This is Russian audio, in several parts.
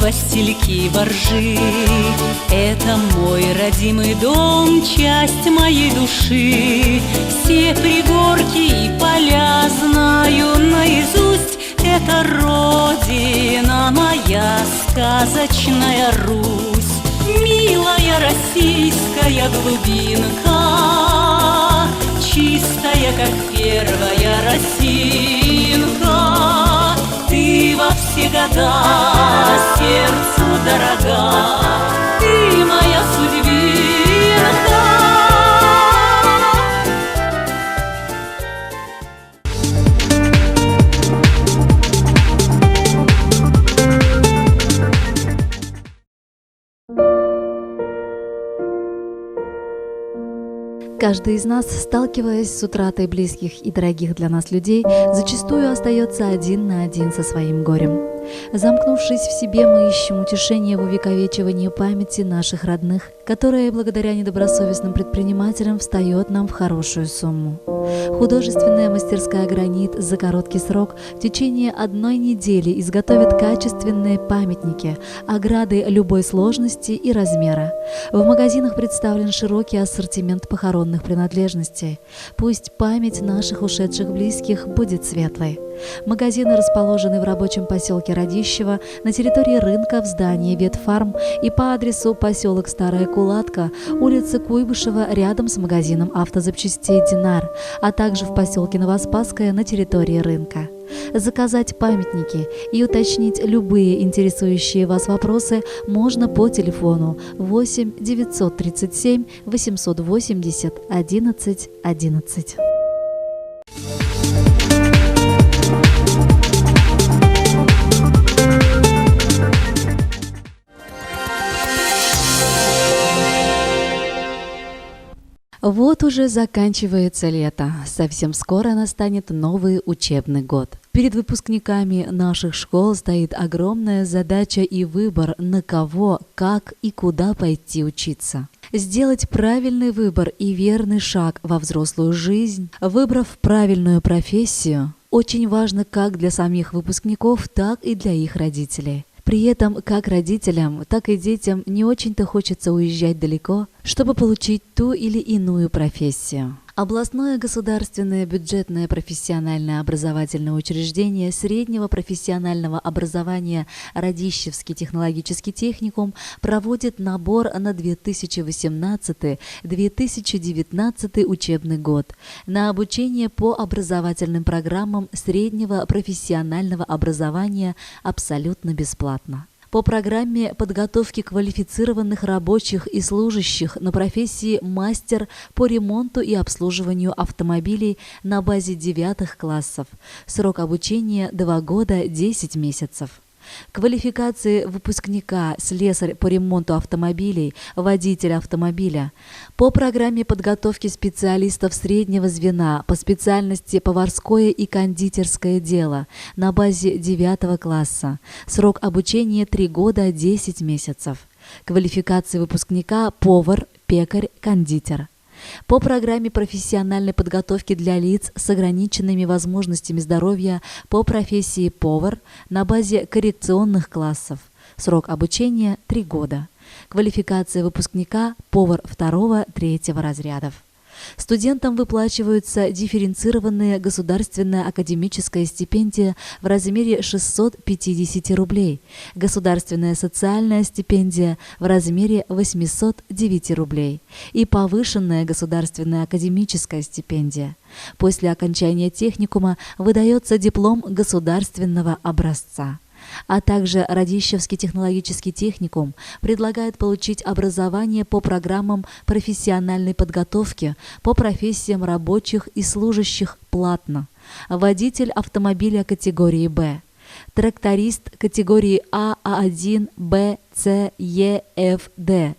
Васильки, Воржи. Это мой родимый дом, часть моей души. Все пригорки и поля знаю наизусть. Это родина моя, сказочная Русь. Милая российская глубинка, чистая, как первая росинка. Ты во все года сердцу дорога, ты моя судьбинка. Каждый из нас, сталкиваясь с утратой близких и дорогих для нас людей, зачастую остается один на один со своим горем. Замкнувшись в себе, мы ищем утешение в увековечивании памяти наших родных, которая благодаря недобросовестным предпринимателям встает нам в хорошую сумму. Художественная мастерская «Гранит» за короткий срок в течение 1 недели изготовит качественные памятники, ограды любой сложности и размера. В магазинах представлен широкий ассортимент похоронных принадлежностей. Пусть память наших ушедших близких будет светлой. Магазины расположены в рабочем поселке Радищево, на территории рынка в здании Ветфарм и по адресу поселок Старая Кулатка, улица Куйбышева рядом с магазином автозапчастей «Динар», а также в поселке Новоспасское на территории рынка. Заказать памятники и уточнить любые интересующие вас вопросы можно по телефону 8 937 880 11 11. Вот уже заканчивается лето, совсем скоро настанет новый учебный год. Перед выпускниками наших школ стоит огромная задача и выбор, на кого, как и куда пойти учиться. Сделать правильный выбор и верный шаг во взрослую жизнь, выбрав правильную профессию, очень важно как для самих выпускников, так и для их родителей. При этом как родителям, так и детям не очень-то хочется уезжать далеко, чтобы получить ту или иную профессию. Областное государственное бюджетное профессиональное образовательное учреждение среднего профессионального образования Радищевский технологический техникум проводит набор на 2018-2019 учебный год на обучение по образовательным программам среднего профессионального образования абсолютно бесплатно. По программе подготовки квалифицированных рабочих и служащих на профессии мастер по ремонту и обслуживанию автомобилей на базе 9 классов. Срок обучения 2 года 10 месяцев. Квалификации выпускника слесарь по ремонту автомобилей, водитель автомобиля. По программе подготовки специалистов среднего звена по специальности поварское и кондитерское дело на базе 9 класса. Срок обучения 3 года 10 месяцев. Квалификации выпускника повар, пекарь, кондитер. По программе профессиональной подготовки для лиц с ограниченными возможностями здоровья по профессии повар на базе коррекционных классов. Срок обучения 3 года. Квалификация выпускника повар 2-3 разрядов. Студентам выплачиваются дифференцированная государственная академическая стипендия в размере 650 рублей, государственная социальная стипендия в размере 809 рублей и повышенная государственная академическая стипендия. После окончания техникума выдается диплом государственного образца. А также Радищевский технологический техникум предлагает получить образование по программам профессиональной подготовки по профессиям рабочих и служащих платно. Водитель автомобиля категории «Б», тракторист категории А, А1, Б, С, Е, Ф, Д,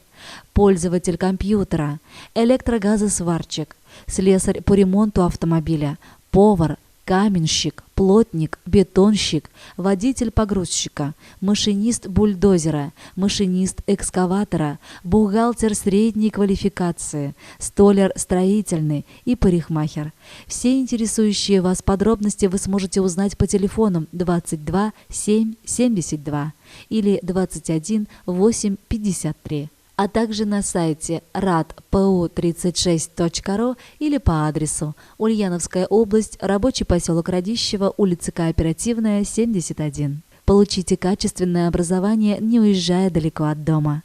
пользователь компьютера, электрогазосварщик, слесарь по ремонту автомобиля, повар, каменщик, плотник, бетонщик, водитель погрузчика, машинист бульдозера, машинист экскаватора, бухгалтер средней квалификации, столяр строительный и парикмахер. Все интересующие вас подробности вы сможете узнать по телефонам 22 7 72 или 21 8 53. А также на сайте radpu36.ru или по адресу Ульяновская область, рабочий поселок Радищево, улица Кооперативная, 71. Получите качественное образование, не уезжая далеко от дома.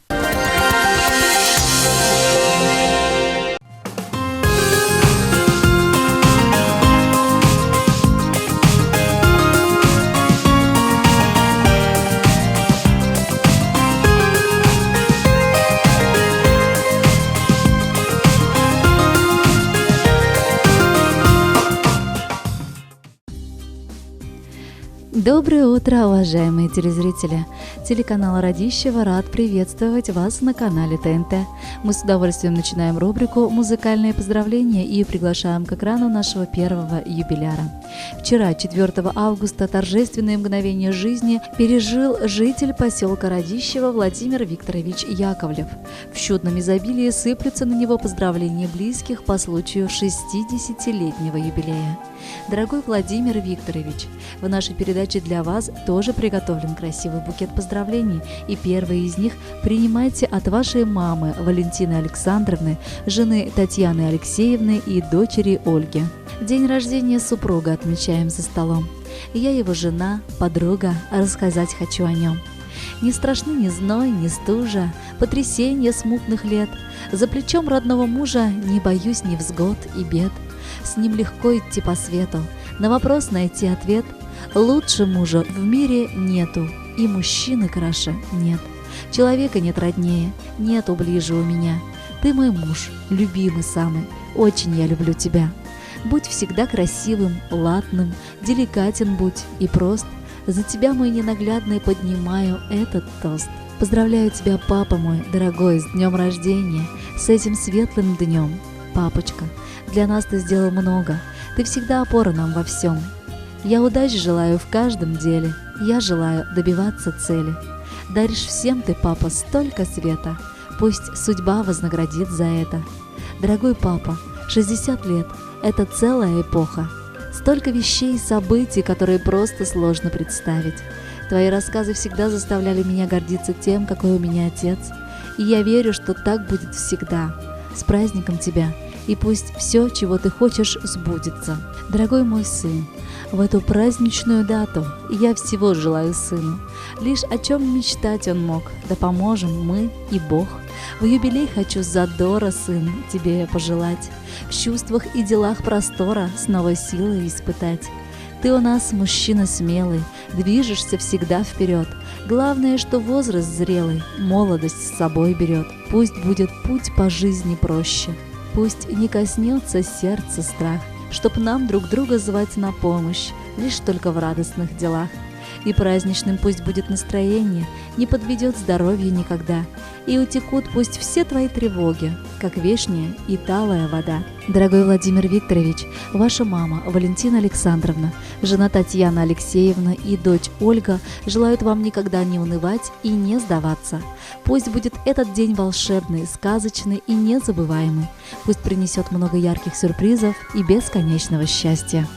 Доброе утро, уважаемые телезрители! Телеканал Радищево рад приветствовать вас на канале ТНТ. Мы с удовольствием начинаем рубрику «Музыкальные поздравления» и приглашаем к экрану нашего первого юбиляра. Вчера, 4 августа, торжественные мгновения жизни пережил житель поселка Радищево Владимир Викторович Яковлев. В чудном изобилии сыплются на него поздравления близких по случаю 60-летнего юбилея. Дорогой Владимир Викторович, в нашей передаче для вас тоже приготовлен красивый букет поздравлений, и первые из них принимайте от вашей мамы Валентины Александровны, жены Татьяны Алексеевны и дочери Ольги. День рождения супруга отмечаем за столом. Я его жена, подруга, рассказать хочу о нем. Не страшны ни зной, ни стужа, потрясения смутных лет. За плечом родного мужа не боюсь невзгод и бед. С ним легко идти по свету, на вопрос найти ответ. Лучше мужа в мире нету, и мужчины краше нет. Человека нет роднее, нету ближе у меня. Ты мой муж, любимый самый, очень я люблю тебя. Будь всегда красивым, ладным, деликатен будь и прост. За тебя, мой ненаглядный, поднимаю этот тост. Поздравляю тебя, папа мой, дорогой, с днем рождения, с этим светлым днем. Папочка, для нас ты сделал много, ты всегда опора нам во всем. Я удачи желаю в каждом деле, я желаю добиваться цели. Даришь всем ты, папа, столько света, пусть судьба вознаградит за это. Дорогой папа, 60 лет – это целая эпоха. Столько вещей и событий, которые просто сложно представить. Твои рассказы всегда заставляли меня гордиться тем, какой у меня отец. И я верю, что так будет всегда. С праздником тебя! И пусть все, чего ты хочешь, сбудется. Дорогой мой сын, в эту праздничную дату я всего желаю сыну. Лишь о чем мечтать он мог, да поможем мы и Бог. В юбилей хочу задора, сын, тебе пожелать. В чувствах и делах простора с новой силой испытать. Ты у нас мужчина смелый, движешься всегда вперед. Главное, что возраст зрелый, молодость с собой берет. Пусть будет путь по жизни проще. Пусть не коснется сердца страх, чтоб нам друг друга звать на помощь, лишь только в радостных делах. И праздничным пусть будет настроение, не подведет здоровье никогда. И утекут пусть все твои тревоги, как вешняя и талая вода. Дорогой Владимир Викторович, ваша мама Валентина Александровна, жена Татьяна Алексеевна и дочь Ольга желают вам никогда не унывать и не сдаваться. Пусть будет этот день волшебный, сказочный и незабываемый. Пусть принесет много ярких сюрпризов и бесконечного счастья.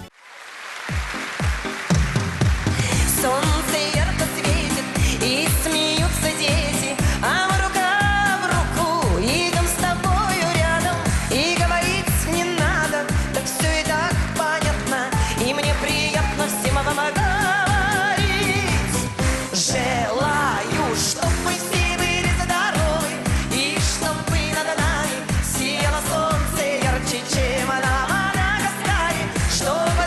Чтобы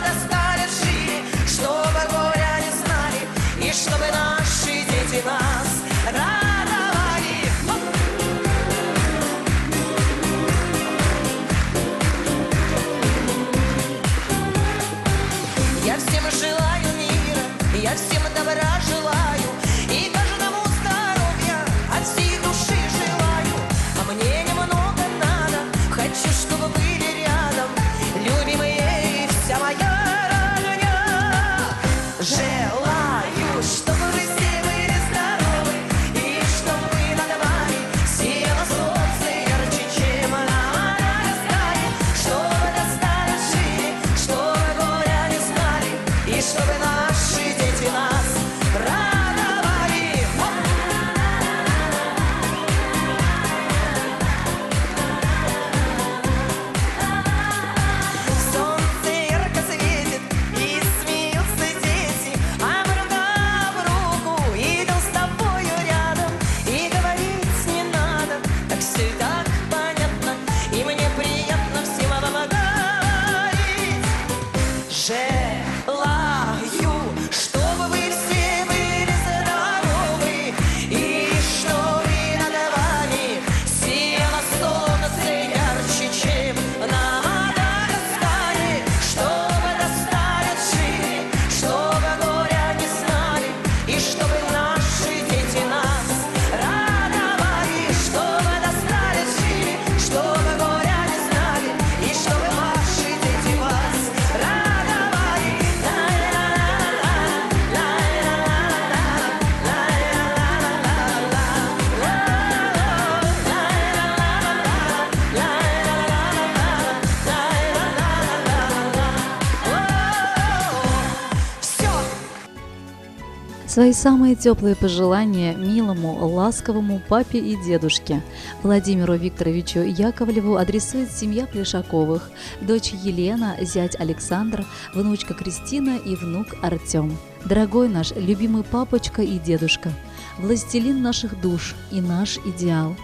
Свои самые теплые пожелания милому, ласковому папе и дедушке Владимиру Викторовичу Яковлеву адресует семья Плешаковых, дочь Елена, зять Александр, внучка Кристина и внук Артем. Дорогой наш любимый папочка и дедушка, властелин наших душ и наш идеал,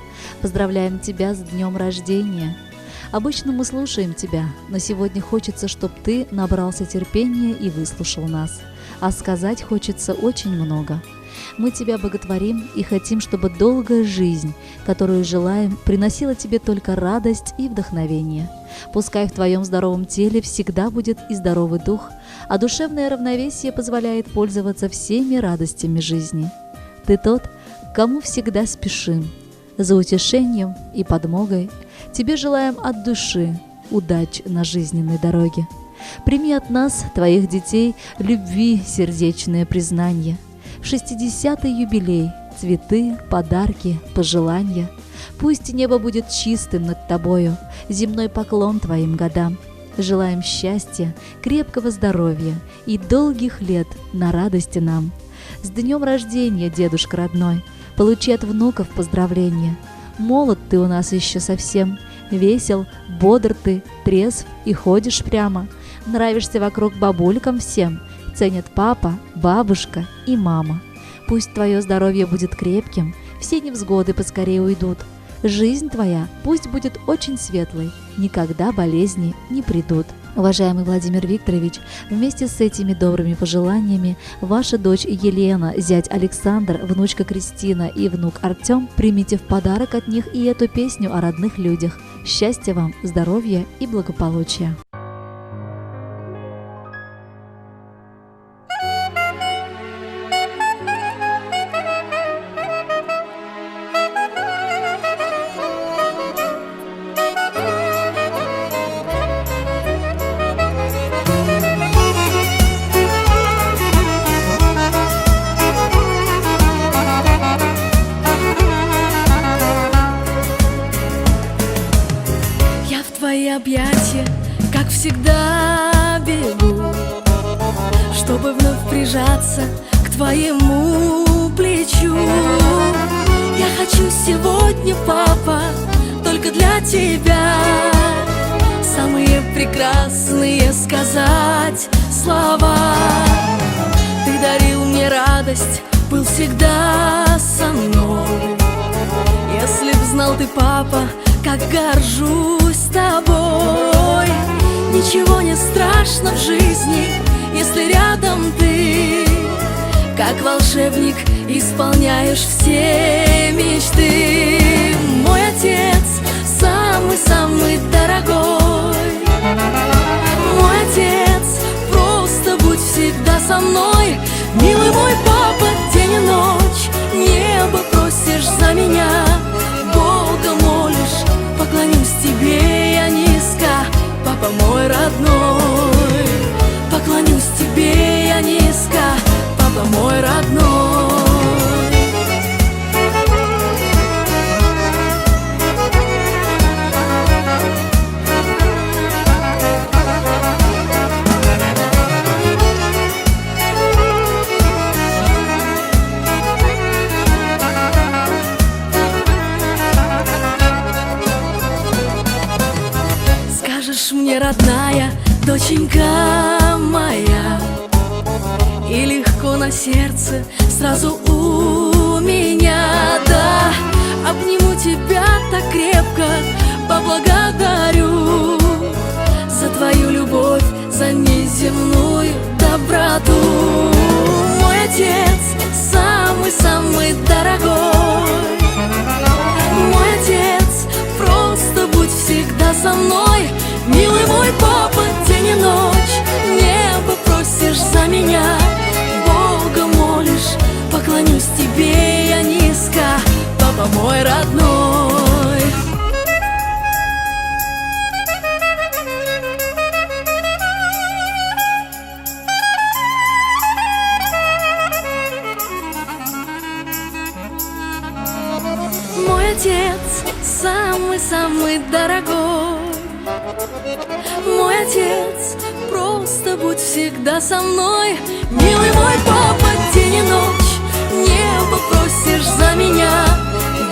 поздравляем тебя с днем рождения. Обычно мы слушаем тебя, но сегодня хочется, чтобы ты набрался терпения и выслушал нас. А сказать хочется очень много. Мы тебя боготворим и хотим, чтобы долгая жизнь, которую желаем, приносила тебе только радость и вдохновение. Пускай в твоем здоровом теле всегда будет и здоровый дух, а душевное равновесие позволяет пользоваться всеми радостями жизни. Ты тот, к кому всегда спешим. За утешением и подмогой тебе желаем от души удач на жизненной дороге. Прими от нас, твоих детей, любви сердечное признание. В 60-й юбилей цветы, подарки, пожелания. Пусть небо будет чистым над тобою, земной поклон твоим годам. Желаем счастья, крепкого здоровья и долгих лет на радости нам. С днем рождения, дедушка родной, получи от внуков поздравления. Молод ты у нас еще совсем, весел, бодр ты, трезв и ходишь прямо. Нравишься вокруг бабулькам всем, ценят папа, бабушка и мама. Пусть твое здоровье будет крепким, все невзгоды поскорее уйдут. Жизнь твоя пусть будет очень светлой, никогда болезни не придут. Уважаемый Владимир Викторович, вместе с этими добрыми пожеланиями ваша дочь Елена, зять Александр, внучка Кристина и внук Артем, примите в подарок от них и эту песню о родных людях. Счастья вам, здоровья и благополучия. Твои объятия, как всегда, бегу, чтобы вновь прижаться к твоему плечу. Я хочу сегодня, папа, только для тебя самые прекрасные сказать слова. Ты дарил мне радость, был всегда со мной. Если б знал ты, папа, как горжусь тобой. Ничего не страшно в жизни, если рядом ты. Как волшебник исполняешь все мечты. Мой отец самый-самый дорогой. Мой отец, просто будь всегда со мной. Милый мой папа, день и ночь небо просишь за меня, Бога молишь, поклонюсь тебе я низко, папа мой родной. Поклонюсь тебе я низко, папа мой родной. Мне, родная доченька моя, и легко на сердце сразу у меня, да. Обниму тебя так крепко, поблагодарю за твою любовь, за неземную доброту. Мой отец самый-самый дорогой. Мой отец, просто будь всегда со мной. Милый мой папа, день и ночь небо просишь за меня, Бога молишь, поклонюсь тебе я низко, папа мой родной. Мой отец самый-самый дорогой. Мой отец, просто будь всегда со мной. Милый мой папа, день и ночь просишь за меня,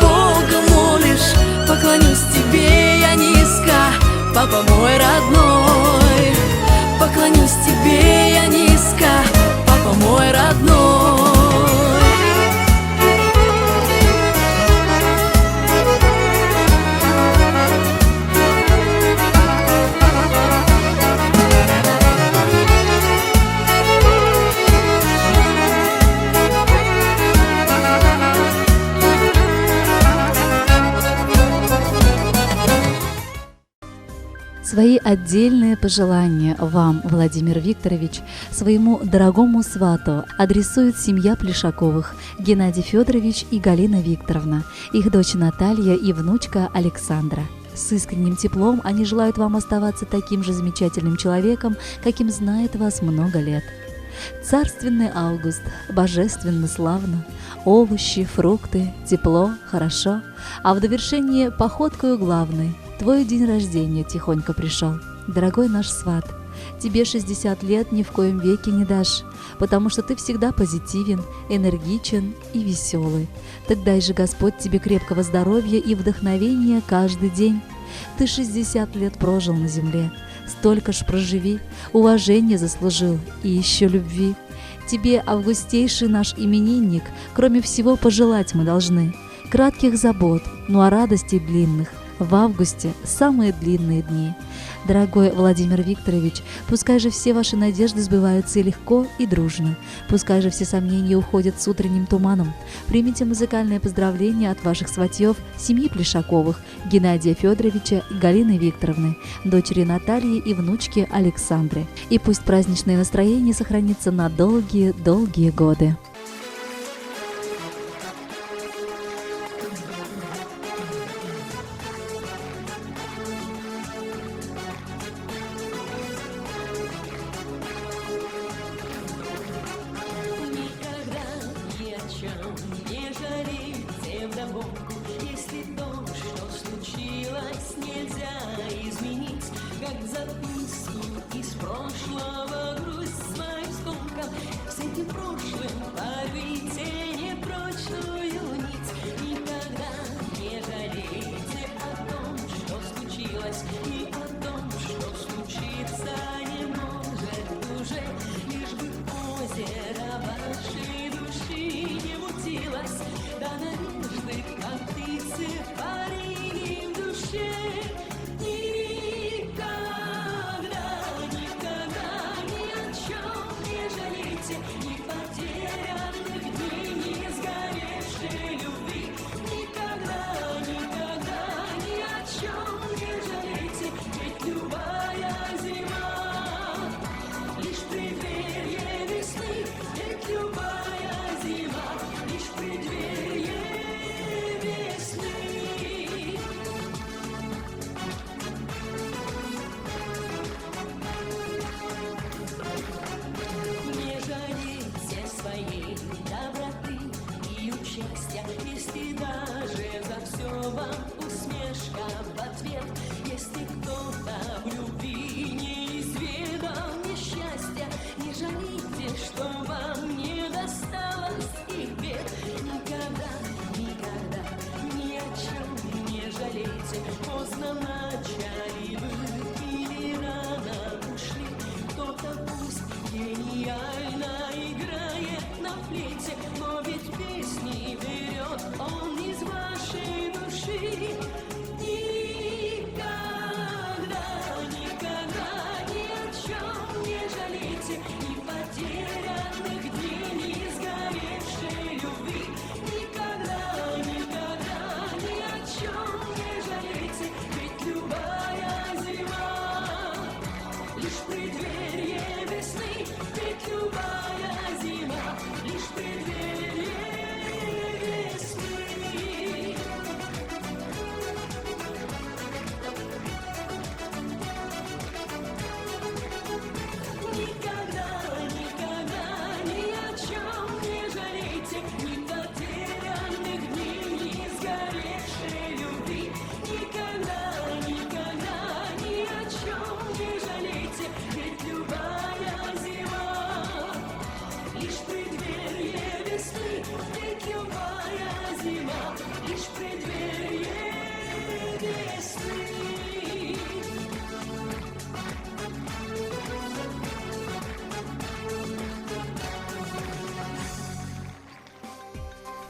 Бога молишь, поклонюсь тебе я низко, папа мой родной. Поклонюсь тебе я низко, папа мой родной. Свои отдельные пожелания вам, Владимир Викторович, своему дорогому свату адресует семья Плешаковых, Геннадий Федорович и Галина Викторовна, их дочь Наталья и внучка Александра. С искренним теплом они желают вам оставаться таким же замечательным человеком, каким знает вас много лет. Царственный август, божественно славно, овощи, фрукты, тепло, хорошо, а в довершение походкою главной твой день рождения тихонько пришел. Дорогой наш сват, тебе 60 лет ни в коем веке не дашь, потому что ты всегда позитивен, энергичен и веселый. Так дай же Господь тебе крепкого здоровья и вдохновения каждый день. Ты 60 лет прожил на земле, столько ж проживи, уважение заслужил и еще любви. Тебе, августейший наш именинник, кроме всего пожелать мы должны кратких забот, ну а радостей длинных. В августе самые длинные дни. Дорогой Владимир Викторович, пускай же все ваши надежды сбываются легко и дружно. Пускай же все сомнения уходят с утренним туманом. Примите музыкальное поздравление от ваших сватьев, семьи Плешаковых, Геннадия Федоровича и Галины Викторовны, дочери Натальи и внучки Александры. И пусть праздничное настроение сохранится на долгие-долгие годы.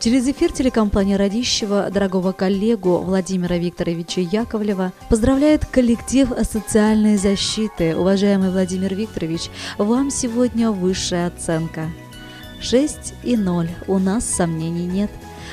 Через эфир телекомпания Радищева дорогого коллегу Владимира Викторовича Яковлева поздравляет коллектив социальной защиты. Уважаемый Владимир Викторович, вам сегодня высшая оценка. 6,0. У нас сомнений нет.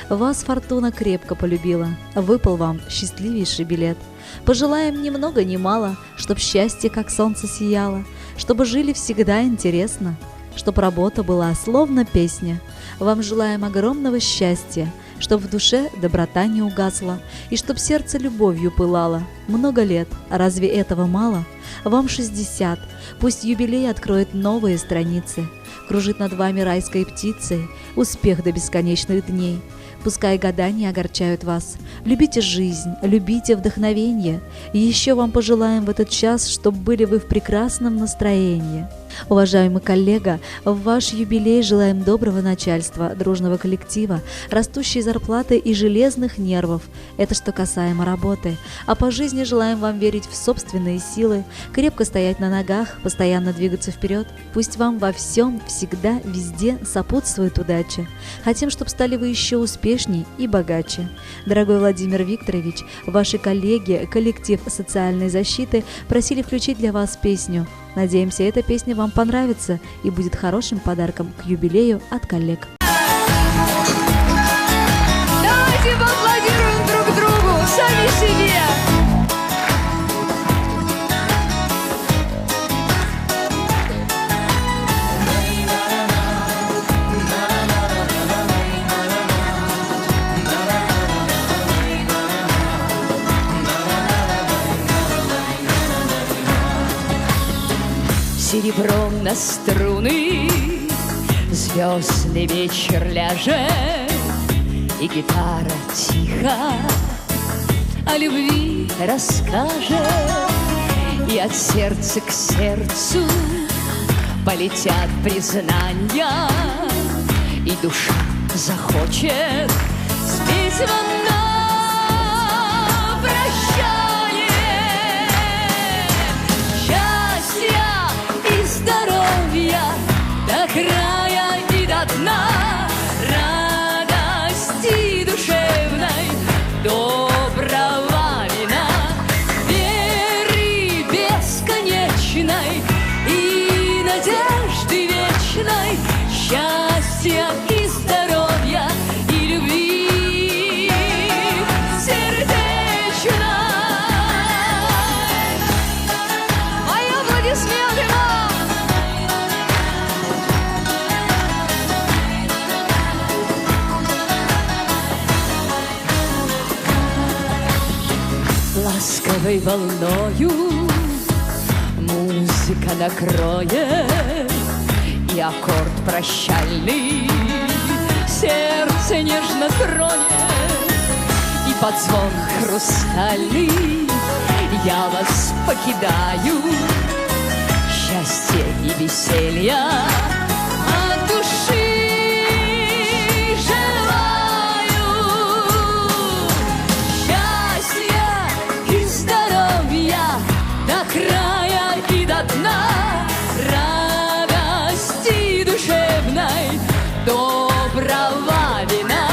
Вас фортуна крепко полюбила. Выпал вам счастливейший билет. Пожелаем ни много ни мало, чтоб счастье как солнце сияло, чтобы жили всегда интересно, чтоб работа была словно песня. Вам желаем огромного счастья, чтоб в душе доброта не угасла, и чтоб сердце любовью пылало. Много лет, а разве этого мало? Вам 60, пусть юбилей откроет новые страницы, кружит над вами райской птицей, успех до бесконечных дней. Пускай года не огорчают вас. Любите жизнь, любите вдохновение. И еще вам пожелаем в этот час, чтобы были вы в прекрасном настроении. Уважаемый коллега, в ваш юбилей желаем доброго начальства, дружного коллектива, растущей зарплаты и железных нервов. Это что касаемо работы. А по жизни желаем вам верить в собственные силы, крепко стоять на ногах, постоянно двигаться вперед. Пусть вам во всем, всегда, везде сопутствует удача. Хотим, чтобы стали вы еще успешней и богаче. Дорогой Владимир Викторович, ваши коллеги, коллектив социальной защиты просили включить для вас песню. Надеемся, эта песня вам понравится и будет хорошим подарком к юбилею от коллег. Давайте поаплодируем друг другу, сами себе. Серебром на струны звездный вечер ляжет, и гитара тихо о любви расскажет, и от сердца к сердцу полетят признания, и душа захочет спеть вам на прощание. Здоровья до края и до дна, радости душевной, доброго вина, веры бесконечной и надежды вечной, счастья и здоровья и любви сердечной. Мои аплодисменты вам! Ласковой волною музыка накроет, и аккорд прощальный сердце нежно тронет, и под звон хрустальный я вас покидаю. Счастье и веселья от души до края и до дна, радости душевной, доброго вина,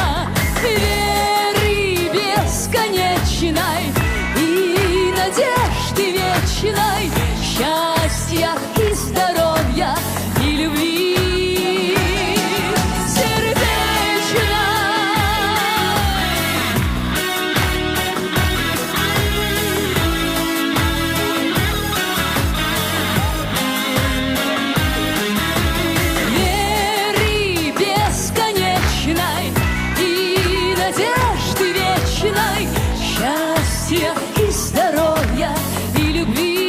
веры бесконечной и надежды вечной, счастья и здоровья и любви сердечной. Счастья и здоровья и любви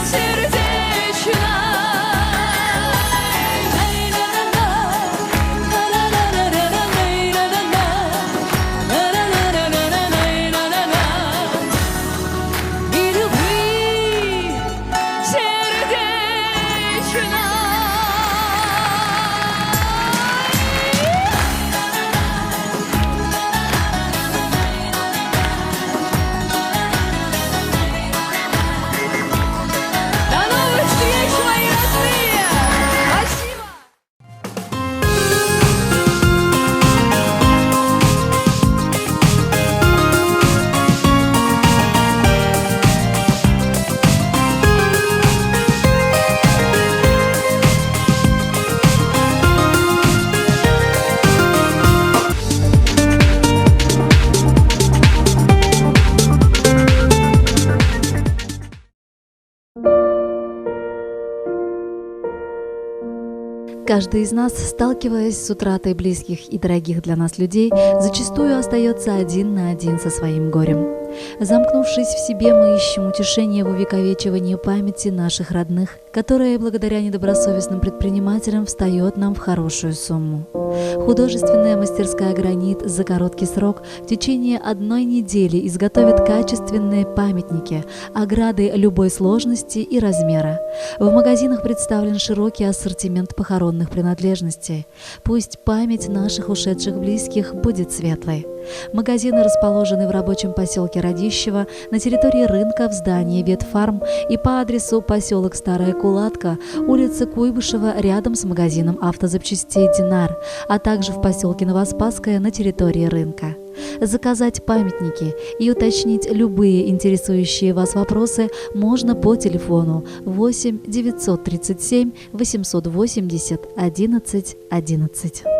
сердечной. И любви сердечной. Каждый из нас, сталкиваясь с утратой близких и дорогих для нас людей, зачастую остается один на один со своим горем. Замкнувшись в себе, мы ищем утешение в увековечивании памяти наших родных, которая благодаря недобросовестным предпринимателям встает нам в хорошую сумму. Художественная мастерская «Гранит» за короткий срок в течение 1 недели изготовит качественные памятники, ограды любой сложности и размера. В магазинах представлен широкий ассортимент похоронных принадлежностей. Пусть память наших ушедших близких будет светлой. Магазины расположены в рабочем поселке Радищево, на территории рынка в здании Ветфарм и по адресу поселок Старая Кулатка, улица Куйбышева рядом с магазином автозапчастей «Динар», а также в поселке Новоспасское на территории рынка. Заказать памятники и уточнить любые интересующие вас вопросы можно по телефону 8 937 880 11 11.